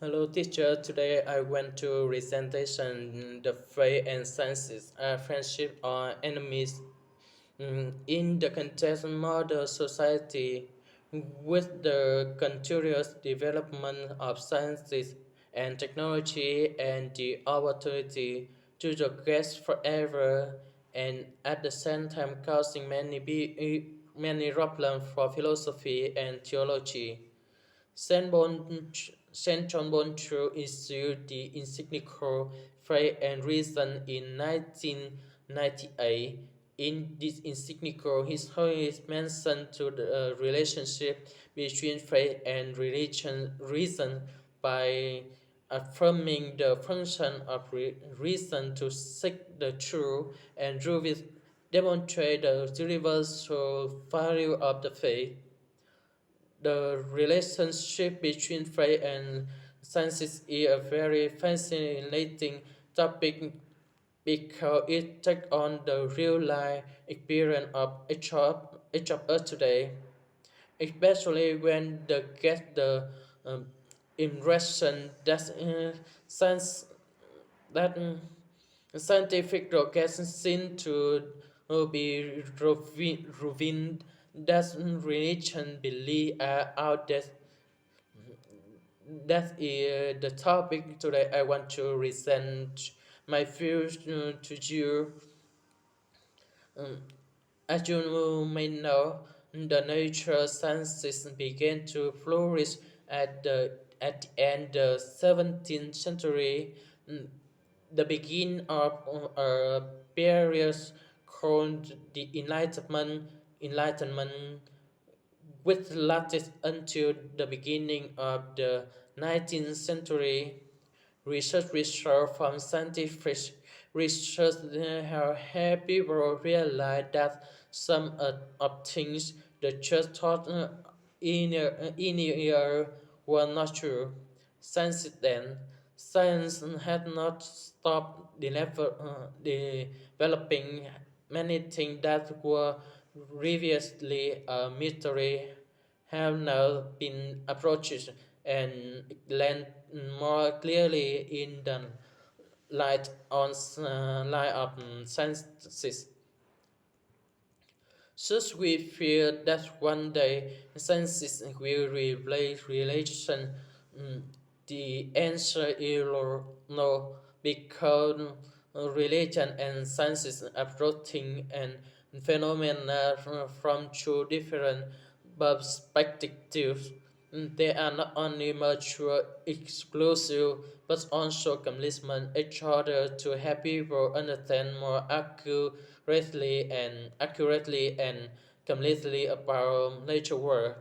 Hello, teacher. Today I went to presentation the faith and sciences, friendship or enemies in the context of modern society. With the continuous development of sciences and technology and the opportunity to progress forever, and at the same time causing many problems for philosophy and theology. Saint John Bontreux issued the encyclical Faith and Reason in 1998. In this encyclical, His Holiness mentioned to the relationship between faith and reason by affirming the function of reason to seek the truth and through it demonstrate the universal value of the faith. The relationship between faith and science is a very fascinating topic because it takes on the real life experience of each of us today, especially when they get the impression that science that scientific progress seem to be ruined that religion belief are outdated. That is the topic today. I want to present my views to you. As you may know, the nature sciences began to flourish at the end of the 17th century, the beginning of a period called the Enlightenment, which lasted until the beginning of the 19th century. Research from scientific research have helped people realize that some of things the church taught in were not true. Since then, science had not stopped developing many things that were previously a mystery have now been approached and explained more clearly in the light of sciences. Thus, we fear that one day sciences will replace religion. The answer is no, because religion and sciences approach things and phenomena from two different perspectives. They are not only mutually exclusive, but also complement each other to help people understand more accurately and completely about nature world.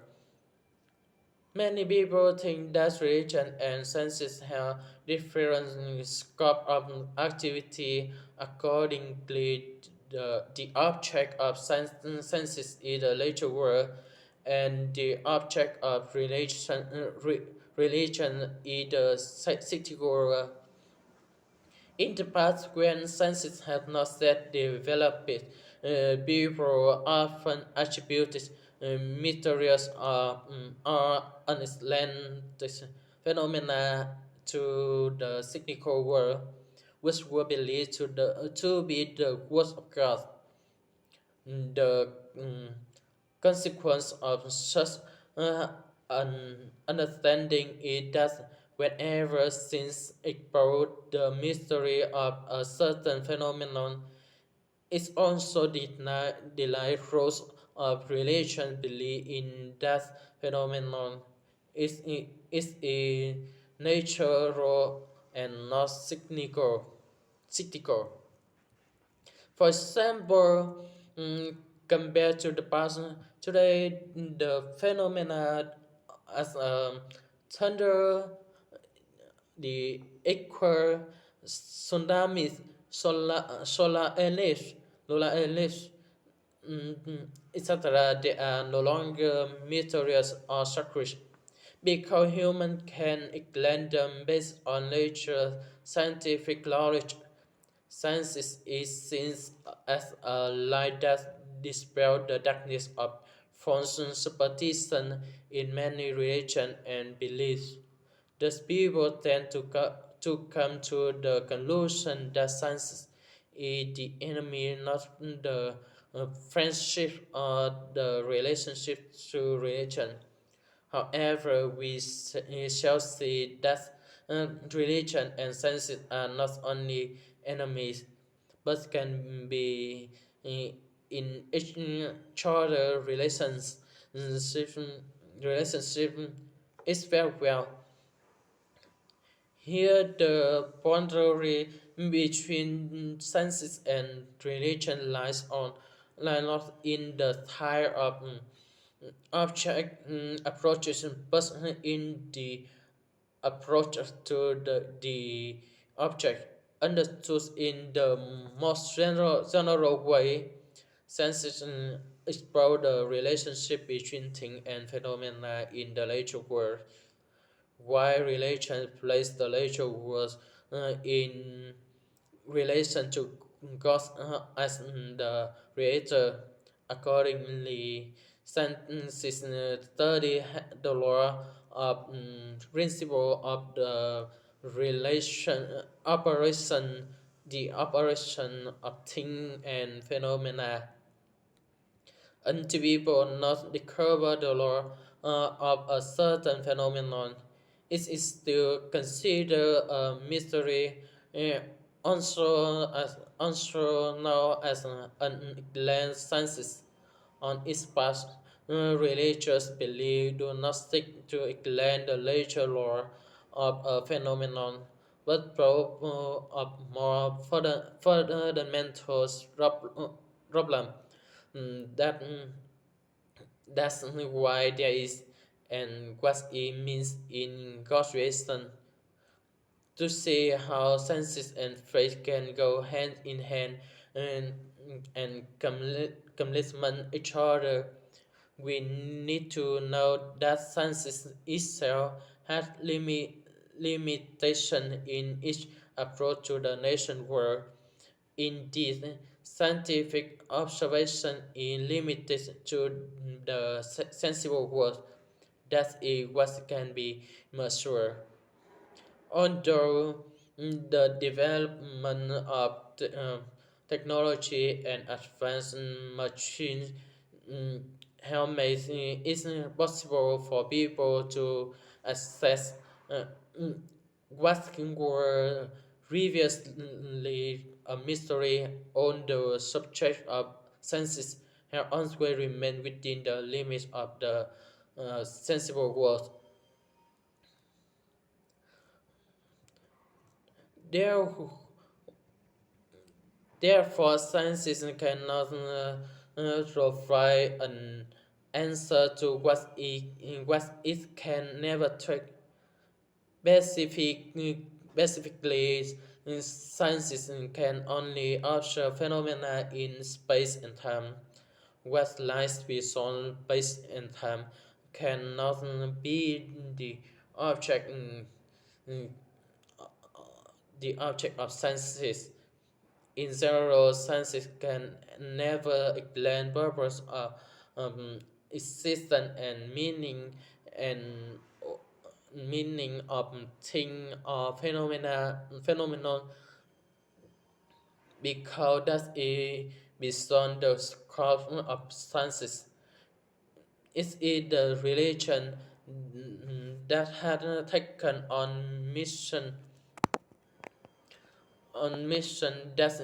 Many people think that religion and sciences have different scope of activity. Accordingly, the object of sciences is the nature world, and the object of religion is the psychic world. In the past, when sciences had not yet developed, people often attributed mysterious or unexplained phenomena to the cyclical world, which were believed to be the works of God. The consequence of such an understanding is that whenever since explore the mystery of a certain phenomenon, it also deny rules of religion belief in that phenomenon is a natural and not cyclical. For example, compared to the past, today the phenomena as thunder, the earthquake, tsunamis, solar eclipse, etc. They are no longer mysterious or sacred because humans can explain them based on nature scientific knowledge. Science is seen as a light that dispels the darkness of false superstition in many religions and beliefs. Thus, people tend to come to the conclusion that science is the enemy, not the friendship or the relationship to religion. However, shall see that religion and science are not only enemies, but can be in each other relationship is very well. Here, the boundary between science and religion lies not in the type of object approaches, but in the approach to the object understood in the most general way. Science explore the relationship between thing and phenomena in the nature world, while religion places the nature world in relation to God as the creator. Accordingly, scientists study the law of principle of the relation the operation of things and phenomena until people not discover the law of a certain phenomenon. It is still considered a mystery, uh, also known as an sciences. On its part, religious belief do not stick to explain the nature law of a phenomenon, but probe of more fundamental problem. That that's why there is and what it means in God's reason to see how senses and faith can go hand in hand and complement each other. We need to know that senses itself has limitation in each approach to the nation world. Indeed, scientific observation is limited to the sensible world. That is what can be measured. Although the development of technology and advanced machines mm, have made it possible for people to access uh, mm, what were previously a mystery on the subject of senses have always remained within the limits of the sensible world. There Therefore, science cannot provide an answer to what it can never track. Specific, Specifically, science can only observe phenomena in space and time. What lies beyond space and time cannot be object mm, the object of sciences. In general, science can never explain purpose of existence and and meaning of thing or phenomenon because that is beyond the scope of sciences. It is the religion that had taken on mission that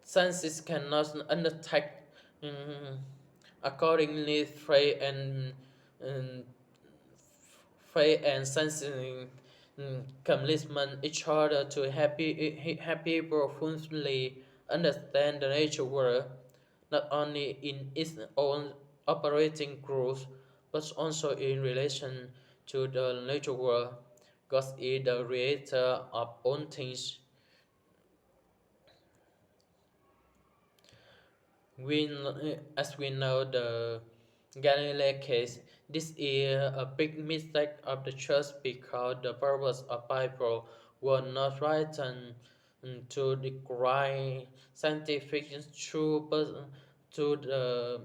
sciences cannot undertake. Mm, Accordingly, um, faith and science complement each other to happy profoundly understand the nature world, not only in its own operating growth, but also in relation to the nature world. God is the creator of all things. As we know, the Galilei case, this is a big mistake of the church because the purpose of Bible was not written to describe scientific truth, but to the,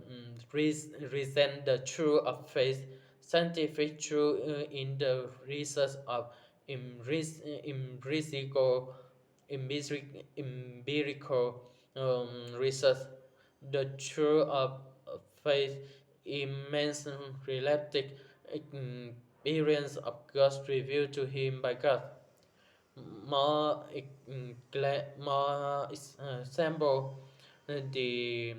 present the truth of faith. scientific truth in the research of empirical, empirical research. The truth of faith, immense relative experience of God revealed to him by God. More example, the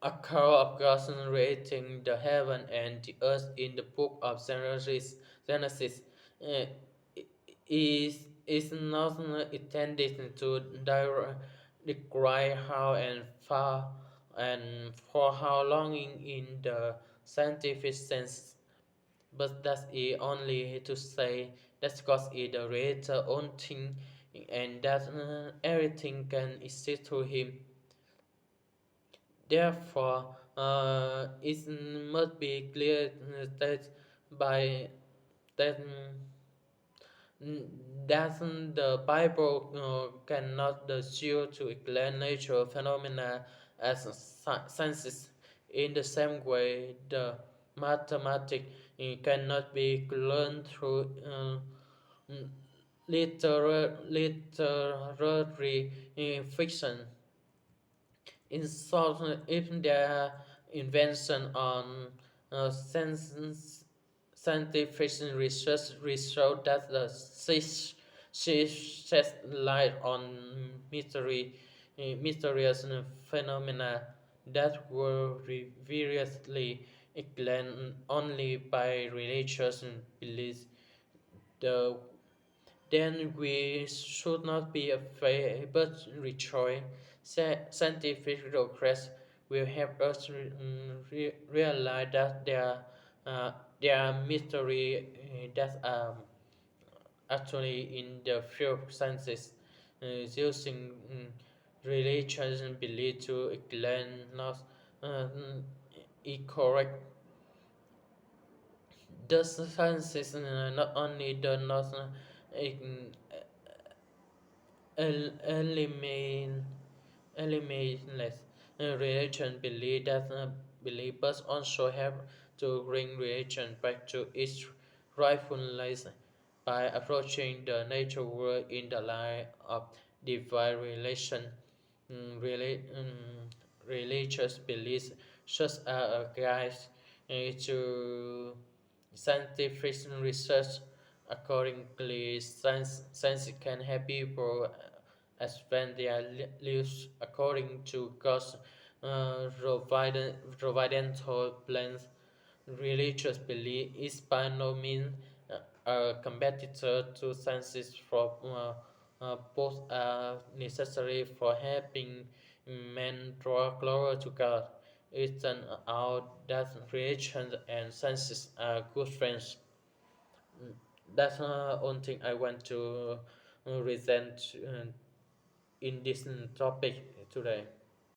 account of God creating the heaven and the earth in the book of Genesis uh, is not intended to describe how and far and for how long in the scientific sense, but that is only to say that God is the creator own thing and that everything can exist through him. Therefore, it must be clear that by that that the Bible cannot the shield to explain natural phenomena as sciences. In the same way, the mathematics cannot be learned through literary fiction. In short, if their invention on scientific research that the she sheds light on mysterious phenomena that were previously explained only by religious beliefs. The then we should not be afraid but rejoice. Scientific progress will help us realize that uh, there are mysteries that are actually in the field of sciences, using religion belief to explain not uh, incorrect. The sciences not only do not eliminate limitless religion believe that believers also have to bring religion back to its rightful place by approaching the nature world in the light of divine relation. Religious beliefs such as a guide to scientific research. Accordingly, science can help people expand their lives according to God's providential plans. Religious belief is by no means a competitor to sciences, for both are necessary for helping men draw closer to God. It turns out that religion and sciences are good friends. That's one thing I want to present in this topic today.